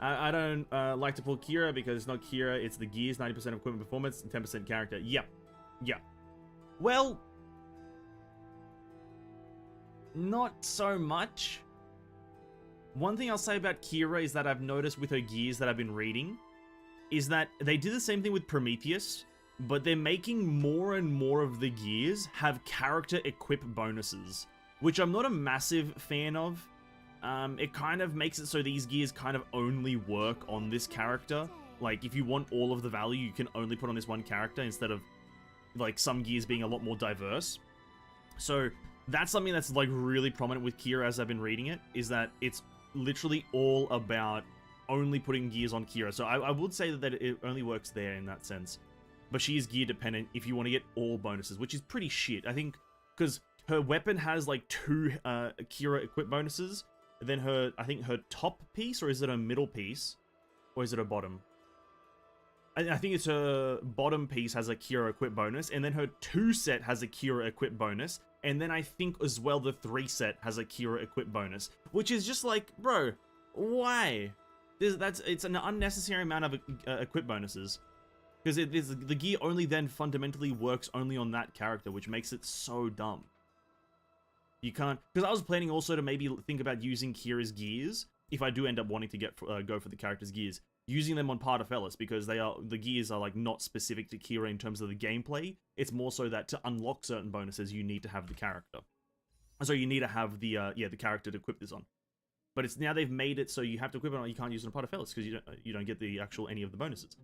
I don't like to pull Kira because it's not Kira, it's the gears, 90% of equipment performance, and 10% character. Yep. Yep. Well, not so much. One thing I'll say about Kira is that I've noticed with her gears that I've been reading is that they did the same thing with Prometheus, but they're making more and more of the gears have character equip bonuses, which I'm not a massive fan of. It kind of makes it so these gears kind of only work on this character. Like, if you want all of the value, you can only put on this one character instead of, like, some gears being a lot more diverse. So, that's something that's, like, really prominent with Kira as I've been reading it, is that it's literally all about only putting gears on Kira. So, I would say that it only works there in that sense. But she is gear dependent if you want to get all bonuses, which is pretty shit. I think, because her weapon has, like, 2 Kira equip bonuses. Then I think her top piece, or is it her middle piece? Or is it her bottom? I think it's her bottom piece has a Kira equip bonus, and then her 2 set has a Kira equip bonus, and then I think as well the 3 set has a Kira equip bonus, which is just like, bro, why? It's an unnecessary amount of equip bonuses. Because the gear only then fundamentally works only on that character, which makes it so dumb. You can't, because I was planning also to maybe think about using Kira's gears if I do end up wanting to go for the character's gears, using them on Partafellis, because the gears are like not specific to Kira in terms of the gameplay. It's more so that to unlock certain bonuses you need to have the character, so you need to have the character to equip this on. But it's now they've made it so you have to equip it on. You can't use it on Partafellis because you don't get the actual any of the bonuses,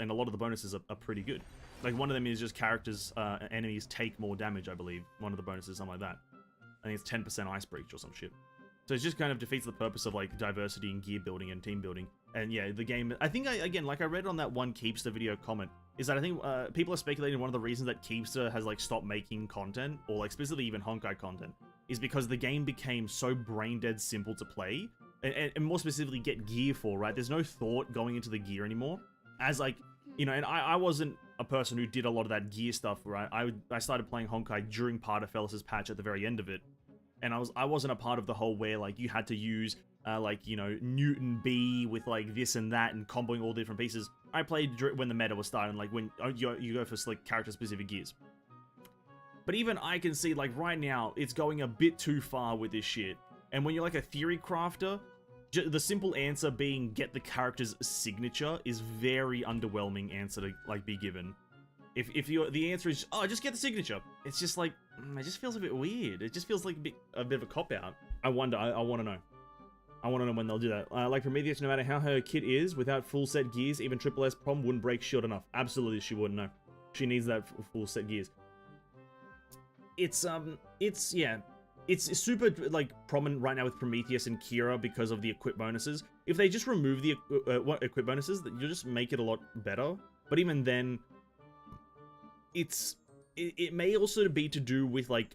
and a lot of the bonuses are pretty good. Like one of them is just characters enemies take more damage. I believe one of the bonuses, something like that. I think it's 10% ice breach or some shit. So it just kind of defeats the purpose of like diversity and gear building and team building. And yeah, the game, I think again, like I read on that one Keepster video comment, is that I think people are speculating one of the reasons that Keepster has like stopped making content, or like specifically even Honkai content, is because the game became so brain dead simple to play, and more specifically get gear for, right? There's no thought going into the gear anymore. As like, you know, and I wasn't a person who did a lot of that gear stuff, right? I started playing Honkai during Partafellis' patch at the very end of it. And I wasn't a part of the whole where like you had to use like, you know, Newton B with like this and that and comboing all different pieces. I played when the meta was starting, like when you go for like character specific gears. But even I can see like right now it's going a bit too far with this shit. And when you're like a theory crafter, the simple answer being get the character's signature is very underwhelming answer to like be given. If the answer is, oh, just get the signature, it's just like, it just feels a bit weird. It just feels like a bit of a cop-out. I wonder, I want to know. I want to know when they'll do that. Like Prometheus, no matter how her kit is, without full set gears, even Triple S Prom wouldn't break shield enough. Absolutely, she wouldn't know. She needs that full set gears. It's super, like, prominent right now with Prometheus and Kira because of the equip bonuses. If they just remove the equip bonuses, you'll just make it a lot better. But even then, it may also be to do with, like,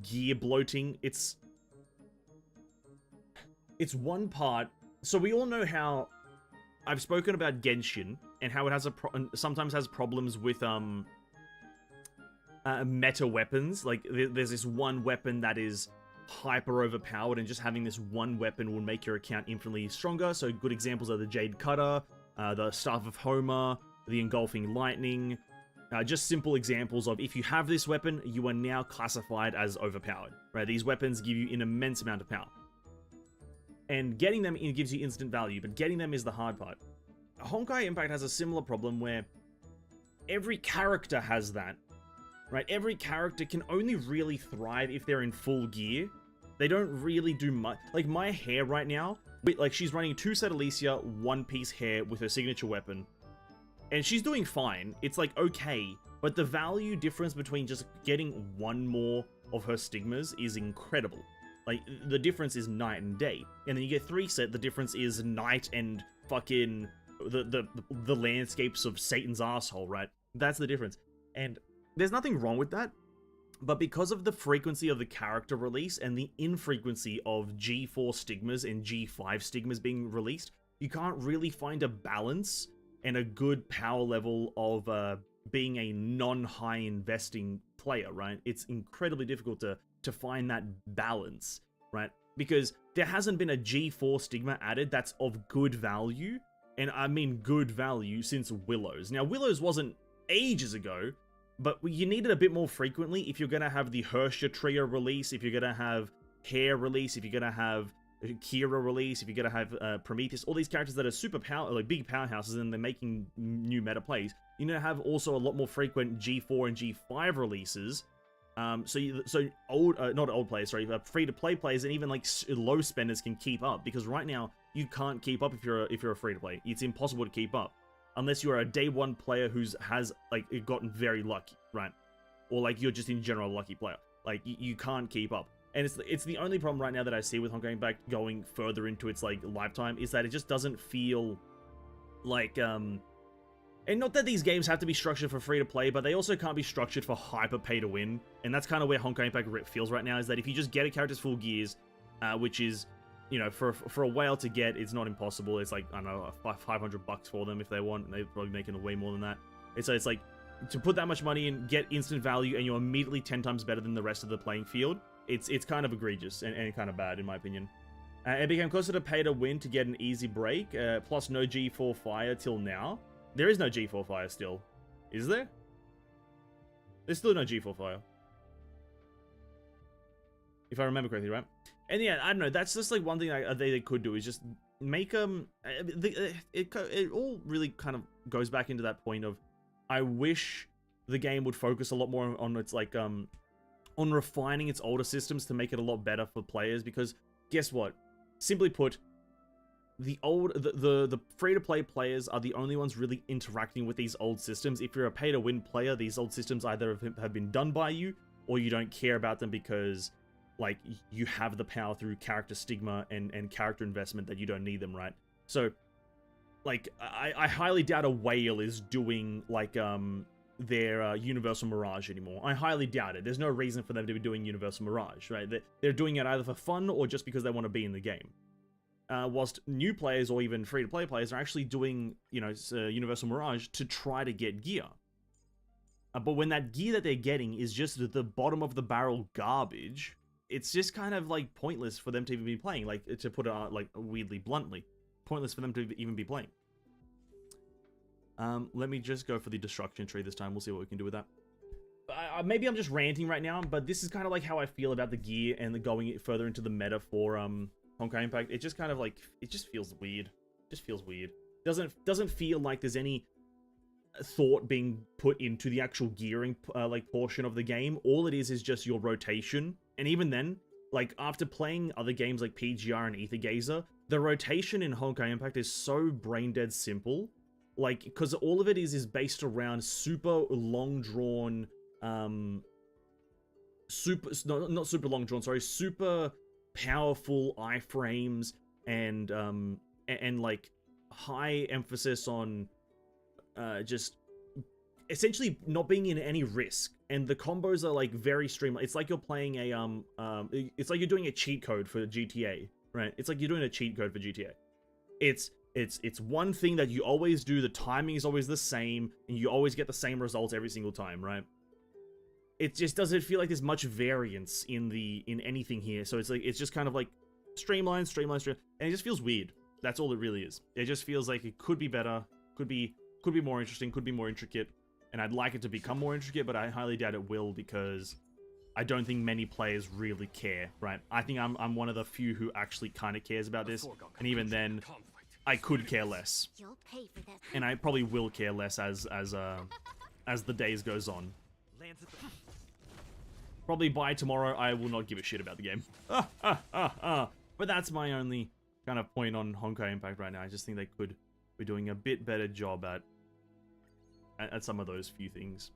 gear bloating. It's one part. So we all know how I've spoken about Genshin and how it has sometimes has problems with meta weapons. Like there's this one weapon that is hyper overpowered, and just having this one weapon will make your account infinitely stronger. So good examples are the Jade Cutter, the Staff of Homer, the Engulfing Lightning. Just simple examples of if you have this weapon, you are now classified as overpowered, right? These weapons give you an immense amount of power. And getting them gives you instant value, but getting them is the hard part. Honkai Impact has a similar problem where every character has that, right? Every character can only really thrive if they're in full gear. They don't really do much. Like my hair right now, like she's running 2 set Alicia, 1 piece hair with her signature weapon. And she's doing fine. It's like, okay. But the value difference between just getting 1 more of her stigmas is incredible. Like, the difference is night and day. And then you get 3 set, the difference is night and fucking the landscapes of Satan's asshole, right? That's the difference. And there's nothing wrong with that. But because of the frequency of the character release and the infrequency of G4 stigmas and G5 stigmas being released, you can't really find a balance and a good power level of being a non-high investing player, right? It's incredibly difficult to find that balance, right? because there hasn't been a G4 stigma added that's of good value, and I mean good value, since Willows. Now, Willows wasn't ages ago, but you need it a bit more frequently if you're going to have the Hersha trio release, if you're going to have Hair release, if you're going to have Kira release, if you're going to have Prometheus, all these characters that are super like big powerhouses and they're making new meta plays. You need to have also a lot more frequent G4 and G5 releases. So old, not old players, sorry, free-to-play players and even like low spenders can keep up, because right now you can't keep up if you're a free-to-play. It's impossible to keep up unless you're a day one player has like gotten very lucky, right? Or like you're just in general a lucky player. Like you can't keep up, and it's the only problem right now that I see with Honkai Impact going further into its like lifetime is that it just doesn't feel like And not that these games have to be structured for free-to-play, but they also can't be structured for hyper pay-to-win. And that's kind of where Honkai Impact feels right now, is that if you just get a character's full gears, which is, you know, for a whale to get, it's not impossible. It's like, I don't know, $500 for them if they want, and they're probably making way more than that. And so it's like, to put that much money in, get instant value, and you're immediately 10 times better than the rest of the playing field, it's kind of egregious and kind of bad, in my opinion. It became closer to pay-to-win to get an easy break, plus no G4 fire till now. There is no G4 fire still. Is there? There's still no G4 fire. If I remember correctly, right? And yeah, I don't know. That's just like one thing they could do, is just make it all really kind of goes back into that point of, I wish the game would focus a lot more on its like on refining its older systems to make it a lot better for players, because guess what? Simply put, the free-to-play players are the only ones really interacting with these old systems. If you're a pay-to-win player, these old systems either have been done by you, or you don't care about them because, like, you have the power through character stigma and character investment that you don't need them, right? So, like, I highly doubt a whale is doing, like, their Universal Mirage anymore. I highly doubt it. There's no reason for them to be doing Universal Mirage, right? They're doing it either for fun or just because they want to be in the game. Whilst new players or even free-to-play players are actually doing, you know, Universal Mirage to try to get gear. But when that gear that they're getting is just the bottom of the barrel garbage, it's just kind of like pointless for them to even be playing. Like, to put it like weirdly bluntly, pointless for them to even be playing. Let me just go for the destruction tree this time. We'll see what we can do with that. Maybe I'm just ranting right now, but this is kind of like how I feel about the gear and the going further into the meta for Honkai Impact. It just kind of like, it just feels weird. It just feels weird. Doesn't feel like there's any thought being put into the actual gearing like portion of the game. All it is just your rotation. And even then, like, after playing other games like PGR and Ether Gazer, the rotation in Honkai Impact is so brain dead simple. Like, because all of it is based around super long drawn, not super long drawn, sorry, super powerful iframes and like high emphasis on just essentially not being in any risk, and the combos are like very streamlined. It's like you're playing a it's like you're doing a cheat code for GTA, right? It's like you're doing a cheat code for GTA. It's one thing that you always do, the timing is always the same, and you always get the same results every single time, right? It just doesn't feel like there's much variance in anything here. So it's like, it's just kind of like streamlined, and it just feels weird. That's all it really is. It just feels like it could be better, could be more interesting, could be more intricate, and I'd like it to become more intricate, but I highly doubt it will, because I don't think many players really care, right? I think I'm one of the few who actually kind of cares about this, and even then, I could care less, and I probably will care less as the days goes on. Probably by tomorrow, I will not give a shit about the game. But that's my only kind of point on Honkai Impact right now. I just think they could be doing a bit better job at some of those few things.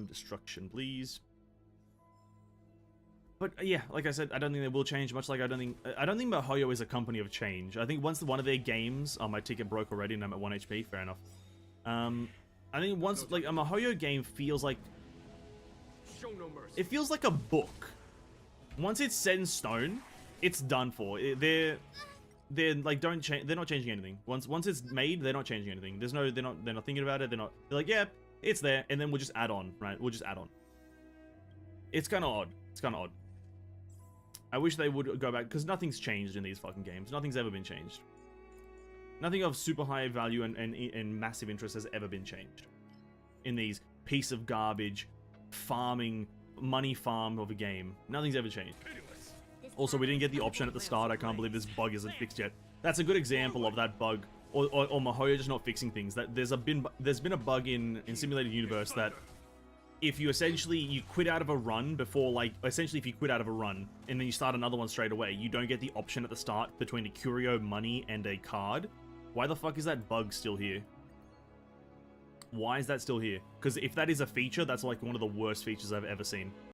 Destruction, please. But yeah, like I said, I don't think they will change much. Like I don't think MiHoYo is a company of change. I think once one of their games, my ticket broke already and I'm at 1 HP. Fair enough. I think once like a MiHoYo game feels like, it feels like a book. Once it's set in stone, it's done for. They're like they're not changing anything. Once it's made, they're not changing anything. They're not thinking about it. They're like, yeah, it's there, and then we'll just add on, right? We'll just add on. It's kind of odd. It's kind of odd. I wish they would go back, because nothing's changed in these fucking games. Nothing's ever been changed. Nothing of super high value and massive interest has ever been changed in these piece of garbage farming, money farm of a game. Nothing's ever changed. Also, we didn't get the option at the start. I can't believe this bug isn't fixed yet. That's a good example of that bug, or Mihoyo just not fixing things. That there's been a bug in Simulated Universe that if you you quit out of a run before, like, essentially if you quit out of a run and then you start another one straight away, you don't get the option at the start between a curio, money, and a card. Why the fuck is that bug still here? Why is that still here? Because if that is a feature, that's like one of the worst features I've ever seen.